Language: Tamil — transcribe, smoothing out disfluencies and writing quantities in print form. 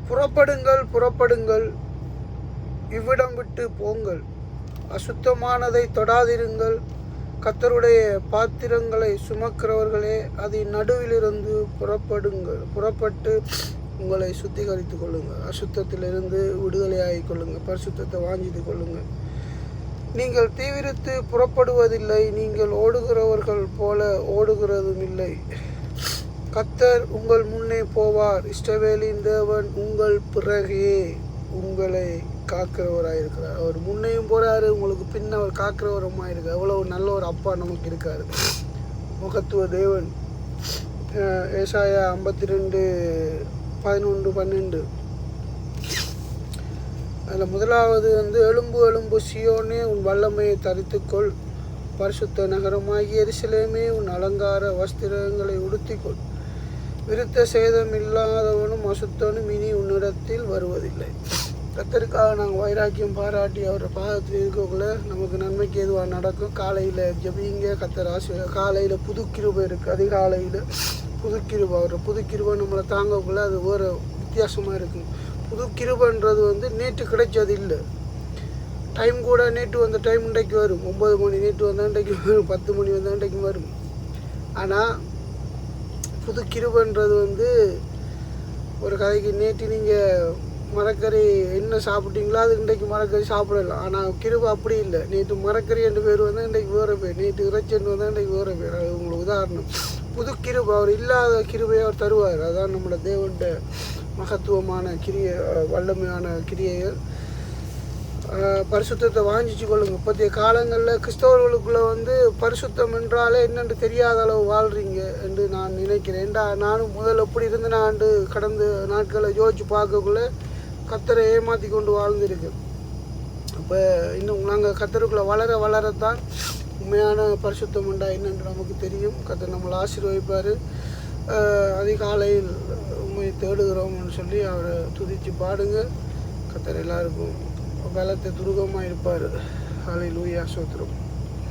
புறப்படுங்கள், புறப்படுங்கள், இவ்விடம் விட்டு போங்கள், அசுத்தமானதை தொடாதிருங்கள், கர்த்தருடைய பாத்திரங்களை சுமக்கிறவர்களே, அதன் நடுவிலிருந்து புறப்பட்டு உங்களை சுத்திகரித்து கொள்ளுங்கள். அசுத்தத்திலிருந்து விடுதலையாகிக் கொள்ளுங்கள். பரிசுத்தத்தை வாஞ்சித்து கொள்ளுங்கள். நீங்கள் தீவிரித்து புறப்படுவதில்லை, நீங்கள் ஓடுகிறவர்கள் போல ஓடுகிறதும் இல்லை. கர்த்தர் உங்கள் முன்னே போவார். இஸ்ரவேலின் தேவன் உங்கள் பிறகே உங்களை காக்கிறவராயிருக்கிறார். அவர் முன்னையும் போகிறாரு, உங்களுக்கு பின்ன அவர் காக்கிறவரமாக இருக்கார். அவ்வளவு நல்ல ஒரு அப்பா நமக்கு இருக்கார், மகத்துவ தேவன். ஏசாயா 52:11-12 அதில் முதலாவது எழும்பு எழும்பு சியோனே, உன் வல்லமையை தரித்துக்கொள். பரிசுத்த நகரமாகிய எருசலேமே, உன் அலங்கார வஸ்திரங்களை உடுத்திக்கொள். விருத்த சேதம் இல்லாதவனும் அசுத்தனும் இனி உன்னிடத்தில் வருவதில்லை. கர்த்தருக்காக நாங்கள் வைராக்கியம் பாராட்டி அவரை பாதத்தில் இருக்கக்குள்ள நமக்கு நன்மைக்கு எதுவாக நடக்கும். காலையில் ஜெபிங்க, கர்த்தர் காலையில் புது கிருபை இருக்குது. அதிகாலையில் புது கிருபை, அவரை புது கிருபை நம்மளை தாங்கக்குள்ள அது வேறு வித்தியாசமாக இருக்கும். புது கிருபைன்றது நேற்று கிடைச்சது இல்லை. டைம் கூட நேற்று வந்த டைம் இன்றைக்கு வரும். 9 மணி நேற்று வந்தால் இன்றைக்கு வரும், 10 மணி வந்தால் இன்றைக்கு வரும். ஆனால் புது கிருபைன்றது ஒரு கதைக்கு நேற்று நீங்கள் மரக்கறி என்ன சாப்பிட்டீங்களோ அது இன்றைக்கு மரக்கறி சாப்பிடலாம். ஆனால் கிருபை அப்படி இல்லை. நேற்று மரக்கறி என்று பேர் வந்தால் இன்றைக்கு வேறு பேர், நேற்று இறைச்சன் வந்தால் இன்றைக்கு வேறு பேர். அது உங்களுக்கு உதாரணம். புது கிருபை, அவர் இல்லாத கிருபையை அவர் தருவார். அதுதான் நம்மளோட தேவன்ட மகத்துவமான வல்லமையான கிரியைகள். பரிசுத்தத்தை வாஞ்சிச்சு கொள்ளுங்க. இப்போதைய காலங்களில் கிறிஸ்தவர்களுக்குள்ளே பரிசுத்தம் என்றாலே என்னென்று தெரியாத அளவு வாழ்கிறீங்க என்று நான் நினைக்கிறேன். நானும் முதல் எப்படி இருந்து நான் கடந்த நாட்களை யோசிச்சு பார்க்கக்குள்ளே கர்த்தரை ஏமாற்றி கொண்டு வாழ்ந்துருக்கு. இப்போ இன்னும் நாங்கள் கர்த்தருக்குள்ளே வளரத்தான் உண்மையான பரிசுத்தம் உண்டா என்னென்று நமக்கு தெரியும். கர்த்தர் நம்மளை ஆசீர்வதிப்பார். அதிகாலையில் உண்மையை தேடுகிறோம்னு சொல்லி அவரை துதித்து பாடுங்க. கர்த்தர் எல்லாருக்கும் பலத்தை துருகமாக இருப்பார். ஹல்லேலூயா, ஸ்தோத்திரம்.